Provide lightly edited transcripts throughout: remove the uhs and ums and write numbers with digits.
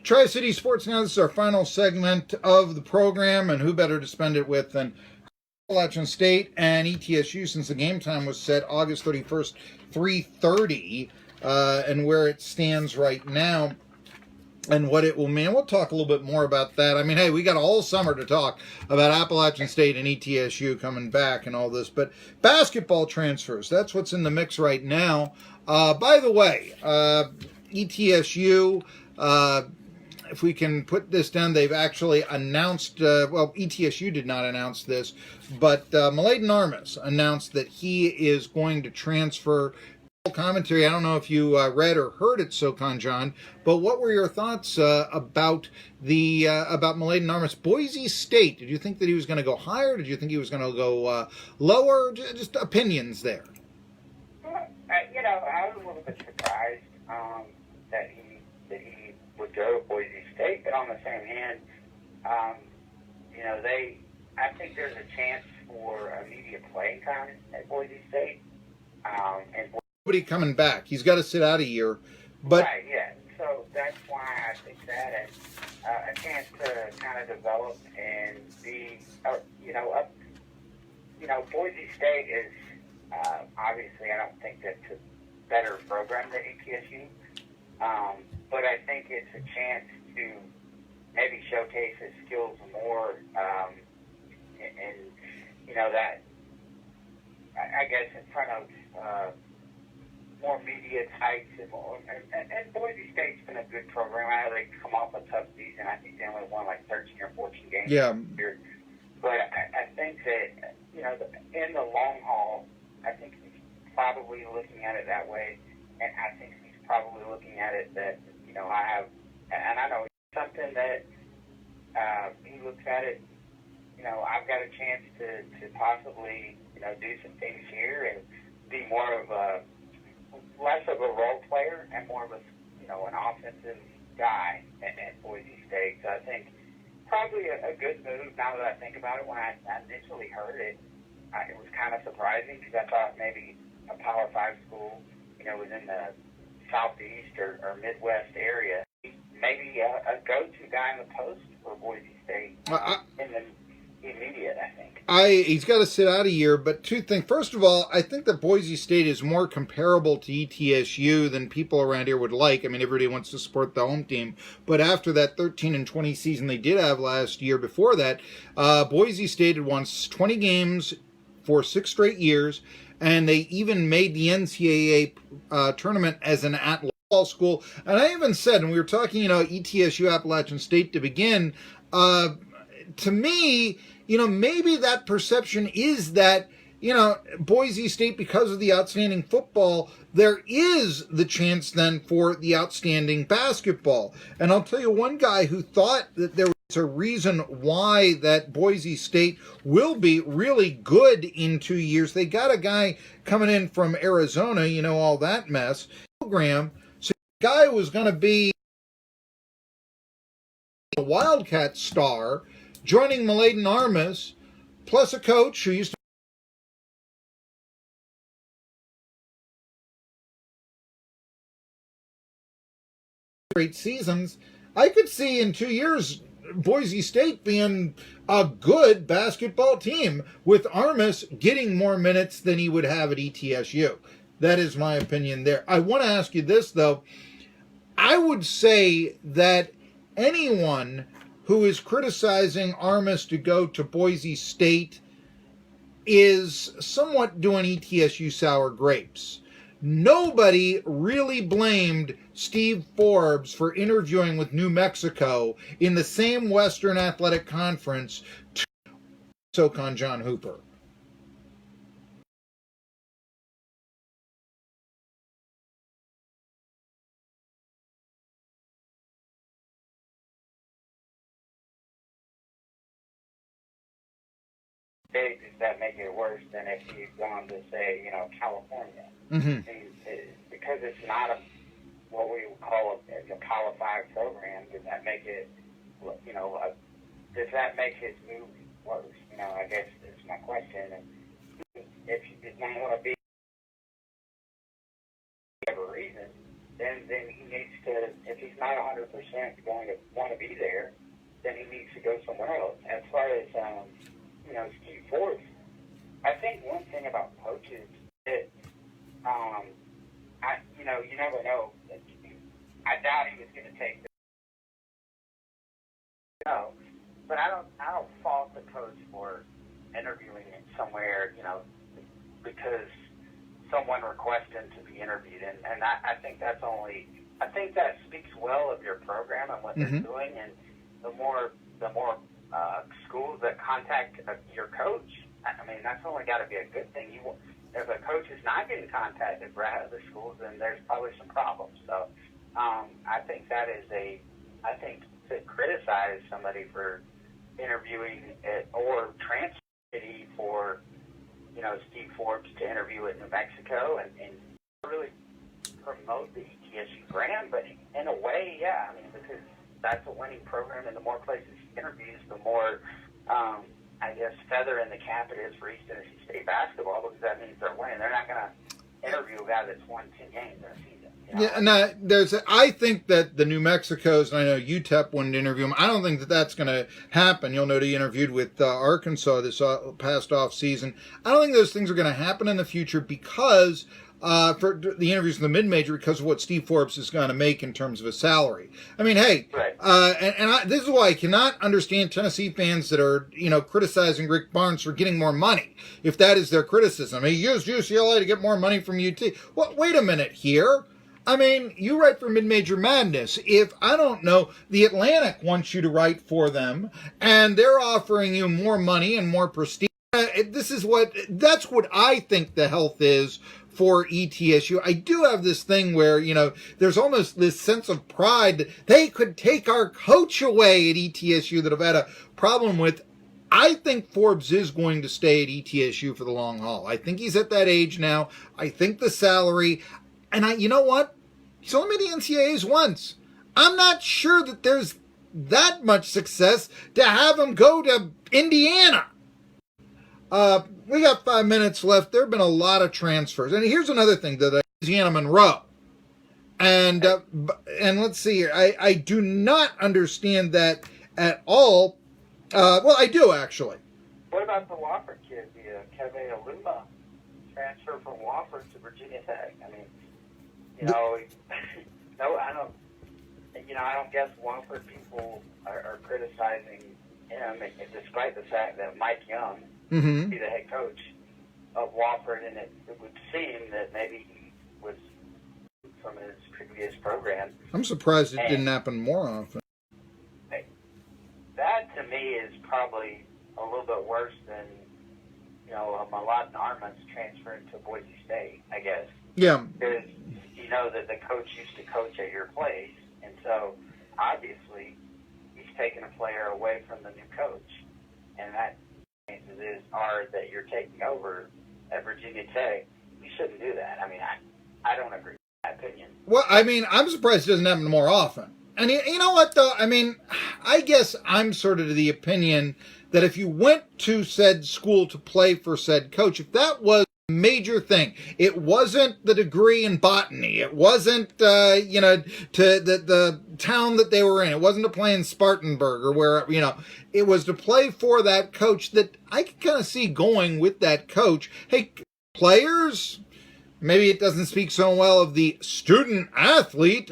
Tri-City Sports Now. This is our final segment of the program, and who better to spend it with than Appalachian State and ETSU, since the game time was set August 31st, 3:30, and where it stands right now and what it will mean. We'll talk a little bit more about that. I mean, hey, we got a whole summer to talk about Appalachian State and ETSU coming back and all this, but basketball transfers, that's what's in the mix right now. By the way, ETSU, if we can put this down, they've actually announced, well, ETSU did not announce this, but Mladen Armas announced that he is going to transfer. Commentary, I don't know if you read or heard it, SoCon John, but what were your thoughts about Mladen Armas? Boise State, did you think that he was going to go higher? Did you think he was going to go lower? Just opinions there. I was a little bit surprised that he would go to Boise State, but on the same hand, I think there's a chance for immediate playing time at Boise State. And nobody coming back. He's got to sit out a year. But right, yeah. So that's why I think that a chance to kind of develop and be, Boise State is obviously, I don't think that's a better program than ETSU, but I think it's a chance to maybe showcase his skills more, that I guess in front of more media types and Boise State's been a good program. I know they come off a tough season. I think they only won like 13 or 14 games this year. But I think that, in the long haul, I think he's probably looking at it that way. And I think he's probably looking at it that, I know it's something that he looks at it, I've got a chance to possibly, do some things here and be more of less of a role player and more of an offensive guy at Boise State. So I think probably a good move now that I think about it. When I initially heard it, it was kind of surprising because I thought maybe a Power 5 school, was in the Southeast or Midwest area. Maybe a go-to guy in the post for Boise State in the immediate, I think. He's got to sit out a year, but two things. First of all, I think that Boise State is more comparable to ETSU than people around here would like. I mean, everybody wants to support the home team, but after that 13-20 season they did have last year, before that, Boise State had won 20 games for 6 straight years, and they even made the NCAA tournament as an at-large school. And I even said, and we were talking, ETSU, Appalachian State to begin, to me, maybe that perception is that, Boise State, because of the outstanding football, there is the chance then for the outstanding basketball. And I'll tell you one guy who thought that there was a reason why that Boise State will be really good in 2 years. They got a guy coming in from Arizona, all that mess program. So the guy was going to be a Wildcat star, joining Mladen Armas, plus a coach who used to great seasons. I could see in 2 years Boise State being a good basketball team with Armas getting more minutes than he would have at ETSU. That is my opinion there. I want to ask you this, though. I would say that anyone who is criticizing Armas to go to Boise State is somewhat doing ETSU sour grapes. Nobody really blamed Steve Forbes for interviewing with New Mexico in the same Western Athletic Conference to SoCon John Hooper. Does that make it worse than if you'd gone to, say, California? Mm-hmm. Because it's not what we would call a Power 5 program, does that make it, does that make his move worse? I guess that's my question. And if you did not want to be for whatever reason, then he needs to, if he's not 100% going to want to be there, then he needs to go somewhere else. As far as, Steve Forbes, I think one thing about coaches is, you never know. I doubt he was going to take no, but I don't fault the coach for interviewing him somewhere, because someone requested him to be interviewed, and I think that speaks well of your program and what they're doing, and the more schools that contact your coach, I mean, that's only got to be a good thing. If a coach is not getting contacted by other schools, then there's probably some problems. So I think to criticize somebody for interviewing it or transferring for, Steve Forbes to interview at New Mexico and really promote the ETSU brand, but in a way, yeah, I mean, because that's a winning program, and the more places he interviews, the more, feather in the cap it is for East Tennessee State basketball, because that means they're winning. They're not going to interview a guy that's won 10 games in a season. Yeah, and I think that the New Mexicos, and I know UTEP wouldn't interview him. I don't think that that's going to happen. You'll note he interviewed with Arkansas this past off season. I don't think those things are going to happen in the future because for the interviews in the mid-major, because of what Steve Forbes is going to make in terms of a salary. I mean, hey, right. This is why I cannot understand Tennessee fans that are, criticizing Rick Barnes for getting more money, if that is their criticism. He used UCLA to get more money from UT. Well, wait a minute here. I mean, you write for Mid-Major Madness. If, I don't know, the Atlantic wants you to write for them, and they're offering you more money and more prestige, that's what I think the health is for ETSU. I do have this thing where, there's almost this sense of pride that they could take our coach away at ETSU that I've had a problem with. I think Forbes is going to stay at ETSU for the long haul. I think he's at that age now. I think the salary... And you know what? He's only made the NCAAs once. I'm not sure that there's that much success to have him go to Indiana. We got 5 minutes left. There have been a lot of transfers. And here's another thing, that Louisiana Monroe. And let's see here. I do not understand that at all. Well, I do, actually. What about the Wofford kid, the Kevin Aluma transfer from Wofford to Virginia Tech? I mean, I don't guess Wofford people are criticizing him, despite the fact that Mike Young be the head coach of Wofford, and it would seem that maybe he was from his previous program. I'm surprised it didn't happen more often. That, to me, is probably a little bit worse than, Maladen Armand's transferring to Boise State, I guess. Yeah. Because you know that the coach used to coach at your place, and so obviously he's taking a player away from the new coach, and that chances are that you're taking over at Virginia Tech. You shouldn't do that. I mean, I don't agree with that opinion. Well, I mean, I'm surprised it doesn't happen more often. And you know what, though? I mean, I guess I'm sort of to the opinion that if you went to said school to play for said coach, if that was a major thing, it wasn't the degree in botany, it wasn't, to the town that they were in, it wasn't to play in Spartanburg or where, it was to play for that coach, that I could kind of see going with that coach. Hey, players, maybe it doesn't speak so well of the student athlete.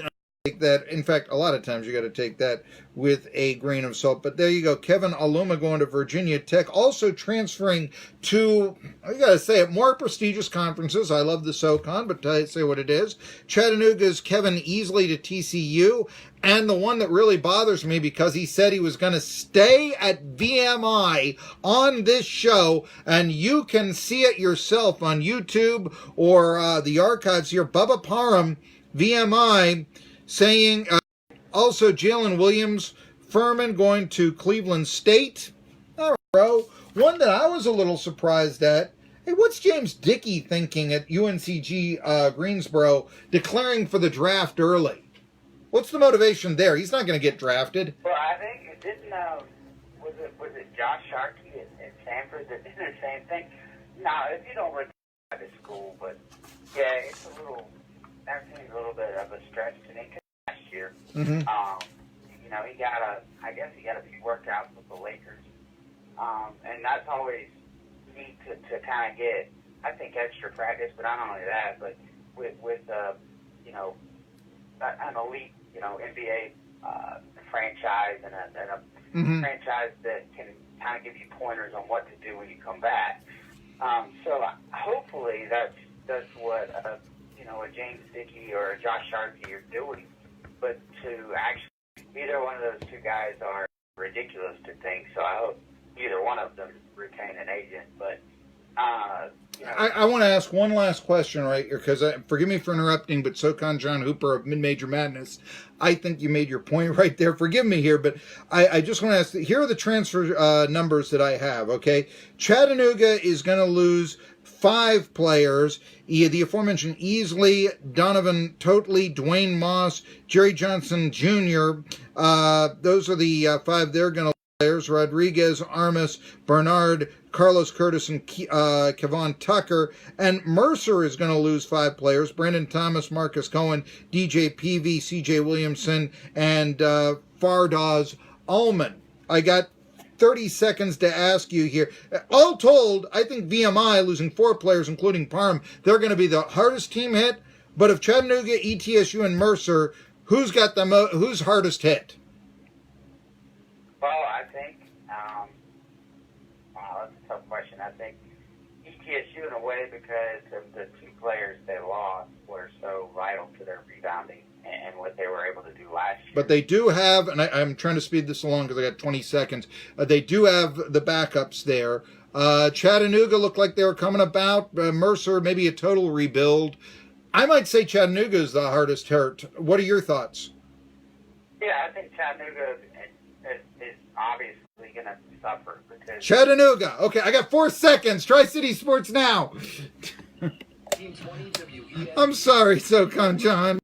That, in fact, a lot of times you got to take that with a grain of salt. But there you go, Kevin Aluma going to Virginia Tech, also transferring to, I got to say it, more prestigious conferences. I love the SoCon, but I say what it is. Chattanooga's Kevin Easley to TCU, and the one that really bothers me because he said he was going to stay at VMI on this show, and you can see it yourself on YouTube or the archives here. Bubba Parham, VMI, saying also Jalen Williams, Furman going to Cleveland State. All right, bro. One that I was a little surprised at. Hey, what's James Dickey thinking at UNCG Greensboro declaring for the draft early? What's the motivation there? He's not going to get drafted. Well, I think it didn't. Was it Josh Sharkey at Stanford that did the same thing? No, if you don't retire to school, but yeah, it's a little. that seems a little bit of a stretch to me 'cause last year. Mm-hmm. You know, I guess he got a few workouts with the Lakers. And that's always neat to kind of get, I think, extra practice, but not only that, but with you know, an elite, you know, NBA franchise and a Mm-hmm. franchise that can kind of give you pointers on what to do when you come back. So hopefully that's what you know, a James Dickey or a Josh Sharkey are doing. But to actually, either one of those two guys are ridiculous to think. So I hope either one of them retain an agent. But you know, I want to ask one last question right here, because forgive me for interrupting, but SoCon John Hooper of Mid-Major Madness, I think you made your point right there. Forgive me here, but I just want to ask, here are the transfer numbers that I have, okay? Chattanooga is going to lose 5 players, the aforementioned Easley, Donovan Totley, Dwayne Moss, Jerry Johnson Jr. Those are the 5 they're going to players: Rodriguez, Armas, Bernard, Carlos Curtis, and Kevon Tucker. And Mercer is going to lose 5 players: Brandon Thomas, Marcus Cohen, DJ Peavy, CJ Williamson, and Fardaz Ullman. I got 30 seconds to ask you here. All told, I think VMI, losing 4 players, including Parham, they're going to be the hardest team hit. But of Chattanooga, ETSU, and Mercer, who's got who's hardest hit? well, I think, wow, that's a tough question. I think ETSU in a way because of the 2 players they lost were so vital to their rebounding and what they were able to do last year. But they do have, and I'm trying to speed this along because I got 20 seconds, they do have the backups there. Chattanooga looked like they were coming about. Mercer, maybe a total rebuild. I might say Chattanooga is the hardest hurt. What are your thoughts? Yeah, I think Chattanooga is obviously going to suffer because Chattanooga. Okay, I got 4 seconds. Tri-City Sports Now. I'm sorry, SoCon John.